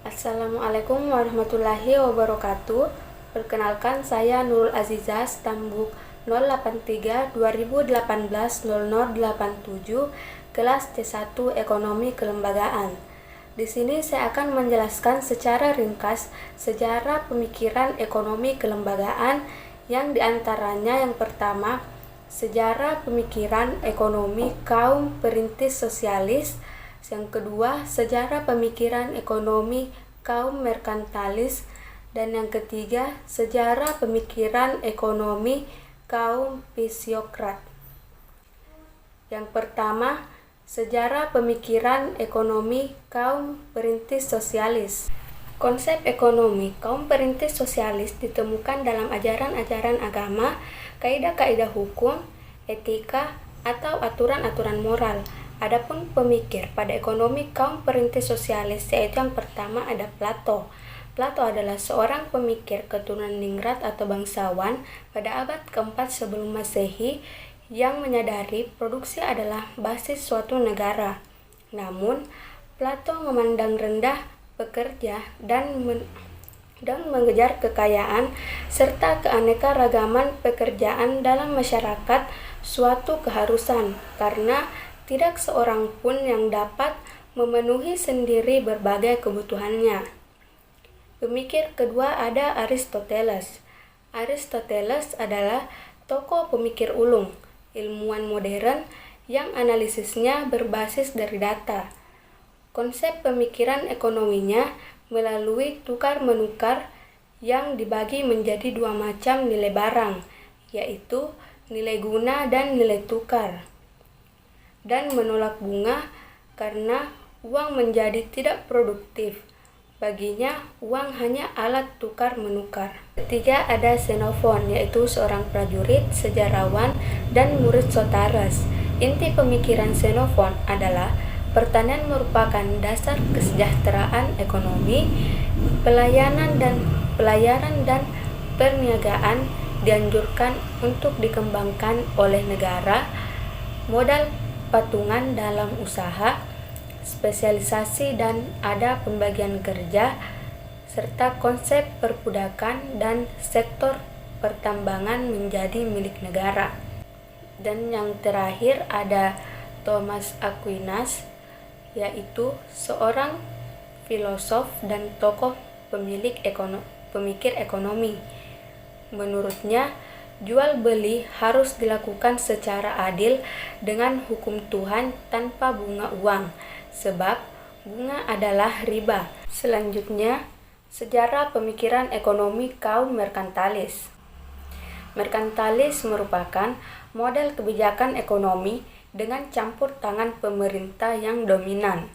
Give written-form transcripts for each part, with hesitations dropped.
Assalamualaikum warahmatullahi wabarakatuh. Perkenalkan, saya Nurul Azizah, stambuk 083 2018 0087, kelas C1 Ekonomi Kelembagaan. Di sini saya akan menjelaskan secara ringkas sejarah pemikiran ekonomi kelembagaan, yang diantaranya yang pertama, sejarah pemikiran ekonomi kaum perintis sosialis. Yang kedua, sejarah pemikiran ekonomi kaum merkantilis. Dan yang ketiga, sejarah pemikiran ekonomi kaum fisiokrat. Yang pertama, sejarah pemikiran ekonomi kaum perintis sosialis. Konsep ekonomi kaum perintis sosialis ditemukan dalam ajaran-ajaran agama, kaidah-kaidah hukum, etika, atau aturan-aturan moral. Adapun pemikir pada ekonomi kaum perintis sosialis, yaitu yang pertama ada Plato. Plato adalah seorang pemikir keturunan ningrat atau bangsawan pada abad keempat sebelum Masehi yang menyadari produksi adalah basis suatu negara. Namun, Plato memandang rendah pekerja dan mengejar kekayaan serta keanekaragaman pekerjaan dalam masyarakat suatu keharusan, karena tidak seorang pun yang dapat memenuhi sendiri berbagai kebutuhannya. Pemikir kedua ada Aristoteles. Aristoteles adalah tokoh pemikir ulung, ilmuwan modern yang analisisnya berbasis dari data. Konsep pemikiran ekonominya melalui tukar-menukar yang dibagi menjadi dua macam nilai barang, yaitu nilai guna dan nilai tukar, dan menolak bunga karena uang menjadi tidak produktif. Baginya, uang hanya alat tukar menukar. Ketiga ada Xenophon, yaitu seorang prajurit, sejarawan, dan murid Sotares. Inti pemikiran Xenophon adalah pertanian merupakan dasar kesejahteraan ekonomi, pelayaran dan perniagaan dianjurkan untuk dikembangkan oleh negara, modal patungan dalam usaha, spesialisasi dan ada pembagian kerja, serta konsep perbudakan dan sektor pertambangan menjadi milik negara. Dan yang terakhir ada Thomas Aquinas, yaitu seorang filosof dan tokoh pemikir ekonomi. Menurutnya, jual beli harus dilakukan secara adil dengan hukum Tuhan tanpa bunga uang, sebab bunga adalah riba. Selanjutnya, sejarah pemikiran ekonomi kaum merkantilis. Merkantilis merupakan model kebijakan ekonomi dengan campur tangan pemerintah yang dominan.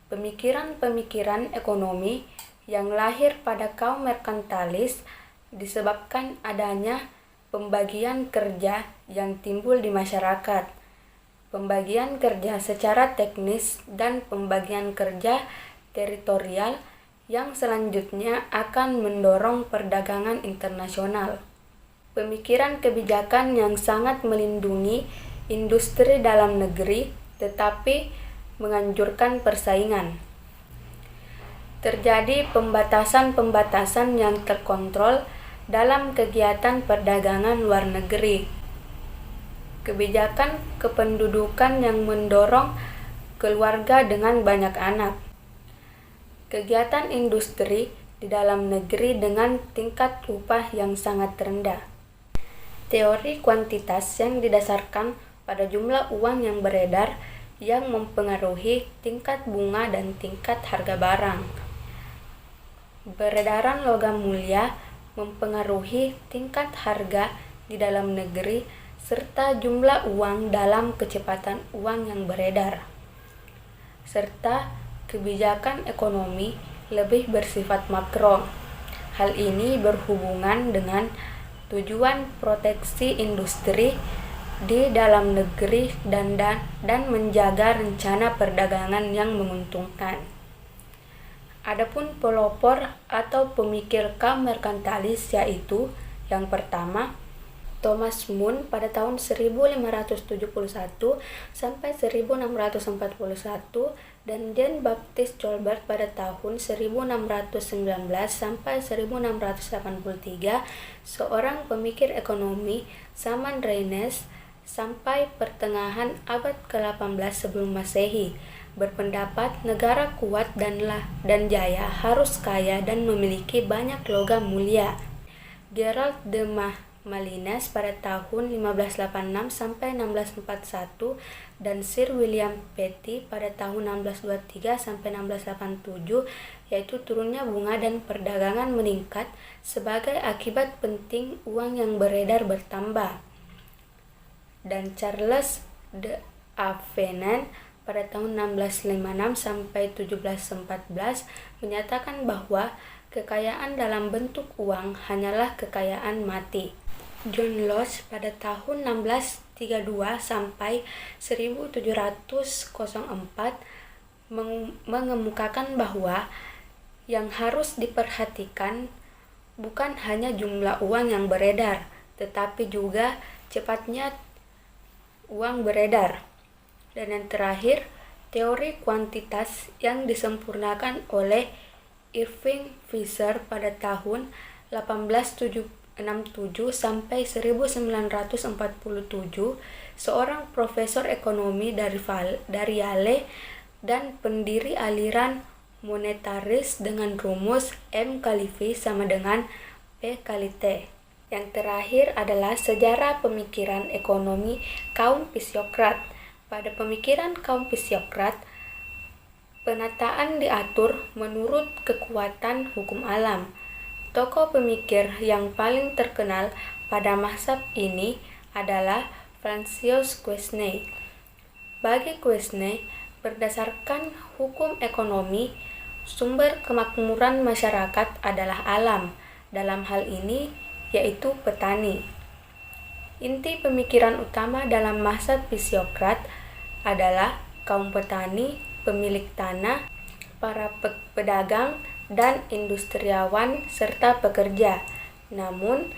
Pemikiran-pemikiran ekonomi yang lahir pada kaum merkantilis disebabkan adanya pembagian kerja yang timbul di masyarakat, pembagian kerja secara teknis, dan pembagian kerja teritorial yang selanjutnya akan mendorong perdagangan internasional. Pemikiran kebijakan yang sangat melindungi industri dalam negeri tetapi menganjurkan persaingan. Terjadi pembatasan-pembatasan yang terkontrol dalam kegiatan perdagangan luar negeri. Kebijakan kependudukan yang mendorong keluarga dengan banyak anak. Kegiatan industri di dalam negeri dengan tingkat upah yang sangat rendah. Teori kuantitas yang didasarkan pada jumlah uang yang beredar yang mempengaruhi tingkat bunga dan tingkat harga barang. Peredaran logam mulia mempengaruhi tingkat harga di dalam negeri serta jumlah uang dalam kecepatan uang yang beredar, serta kebijakan ekonomi lebih bersifat makro. Hal ini berhubungan dengan tujuan proteksi industri di dalam negeri dan menjaga rencana perdagangan yang menguntungkan. Adapun pelopor atau pemikir kaum merkantilis, yaitu yang pertama Thomas More pada tahun 1571 sampai 1641, dan Jean Baptiste Colbert pada tahun 1619 sampai 1683, seorang pemikir ekonomi zaman Renaissance sampai pertengahan abad ke-18 sebelum Masehi, berpendapat negara kuat dan jaya harus kaya dan memiliki banyak logam mulia. Gerald de Malines pada tahun 1586 sampai 1641 dan Sir William Petty pada tahun 1623 sampai 1687, yaitu turunnya bunga dan perdagangan meningkat sebagai akibat penting uang yang beredar bertambah. Dan Charles de Avenant pada tahun 1656 sampai 1714 menyatakan bahwa kekayaan dalam bentuk uang hanyalah kekayaan mati. John Locke pada tahun 1632 sampai 1704 mengemukakan bahwa yang harus diperhatikan bukan hanya jumlah uang yang beredar, tetapi juga cepatnya uang beredar. Dan yang terakhir, teori kuantitas yang disempurnakan oleh Irving Fisher pada tahun 1867 sampai 1947, seorang profesor ekonomi dari Yale dan pendiri aliran monetaris dengan rumus M kali V sama dengan P kali T. Yang terakhir adalah sejarah pemikiran ekonomi kaum Pisiokrat. Pada pemikiran kaum Pisiokrat, penataan diatur menurut kekuatan hukum alam. Tokoh pemikir yang paling terkenal pada mazhab ini adalah Francois Quesnay. Bagi Quesnay, berdasarkan hukum ekonomi, sumber kemakmuran masyarakat adalah alam, dalam hal ini yaitu petani. Inti pemikiran utama dalam mazhab Pisiokrat adalah kaum petani, pemilik tanah, para pedagang, dan industriawan serta pekerja. Namun,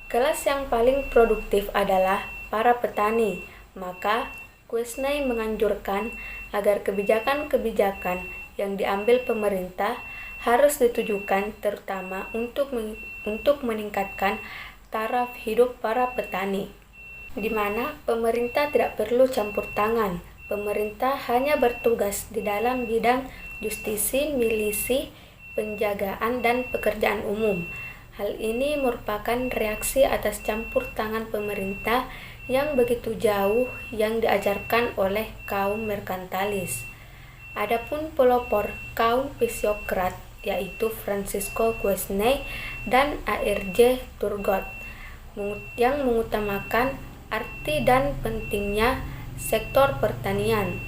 kelas yang paling produktif adalah para petani. Maka, Quesnay menganjurkan agar kebijakan-kebijakan yang diambil pemerintah harus ditujukan terutama untuk meningkatkan taraf hidup para petani, di mana pemerintah tidak perlu campur tangan. Pemerintah hanya bertugas di dalam bidang justisi, milisi, penjagaan, dan pekerjaan umum. Hal ini merupakan reaksi atas campur tangan pemerintah yang begitu jauh yang diajarkan oleh kaum merkantilis. Adapun pelopor kaum Pisiokrat yaitu Francisco Quesnay dan A.R.J. Turgot yang mengutamakan arti dan pentingnya sektor pertanian.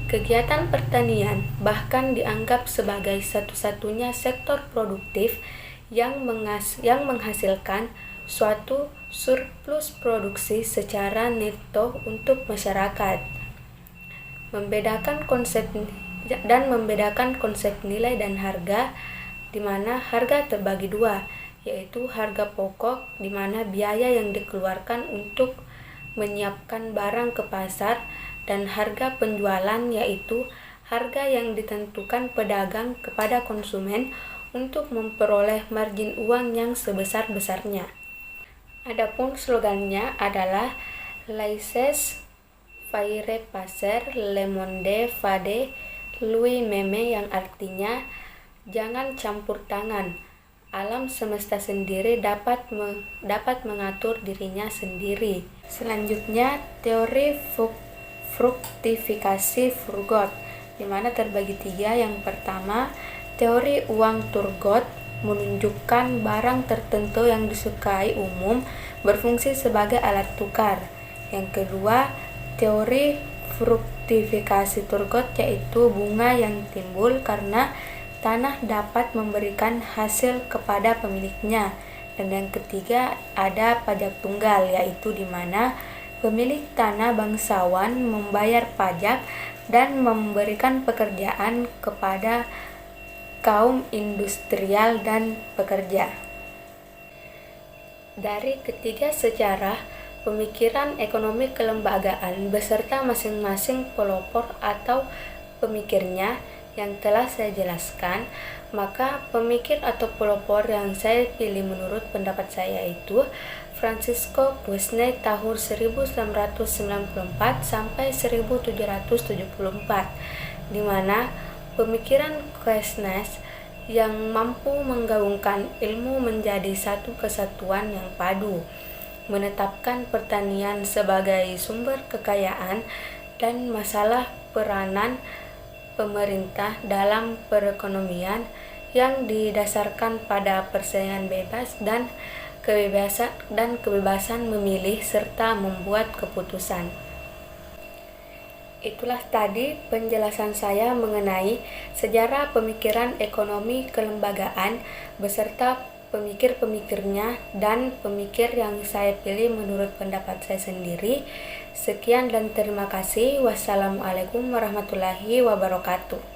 Kegiatan pertanian bahkan dianggap sebagai satu-satunya sektor produktif yang menghasilkan suatu surplus produksi secara neto untuk masyarakat. Membedakan konsep nilai dan harga, di mana harga terbagi dua, yaitu harga pokok di mana biaya yang dikeluarkan untuk menyiapkan barang ke pasar, dan harga penjualan yaitu harga yang ditentukan pedagang kepada konsumen untuk memperoleh margin uang yang sebesar-besarnya. Adapun slogannya adalah Laissez faire passer le monde fade lui meme, yang artinya jangan campur tangan, alam semesta sendiri dapat mengatur dirinya sendiri. Selanjutnya, teori fruktifikasi Turgot, di mana terbagi tiga. Yang pertama, teori uang Turgot menunjukkan barang tertentu yang disukai umum berfungsi sebagai alat tukar. Yang kedua, teori fruktifikasi Turgot yaitu bunga yang timbul karena tanah dapat memberikan hasil kepada pemiliknya. Dan yang ketiga, ada pajak tunggal, yaitu di mana pemilik tanah bangsawan membayar pajak dan memberikan pekerjaan kepada kaum industrial dan pekerja. Dari ketiga sejarah pemikiran ekonomi kelembagaan beserta masing-masing pelopor atau pemikirnya yang telah saya jelaskan, maka pemikir atau pelopor yang saya pilih menurut pendapat saya itu Francisco Busney tahun 1994 sampai 1774, di mana pemikiran Quesnay yang mampu menggabungkan ilmu menjadi satu kesatuan yang padu, menetapkan pertanian sebagai sumber kekayaan dan masalah peranan pemerintah dalam perekonomian yang didasarkan pada persaingan bebas dan kebebasan memilih serta membuat keputusan. Itulah tadi penjelasan saya mengenai sejarah pemikiran ekonomi kelembagaan beserta pemikir-pemikirnya dan pemikir yang saya pilih menurut pendapat saya sendiri. Sekian dan terima kasih. Wassalamualaikum warahmatullahi wabarakatuh.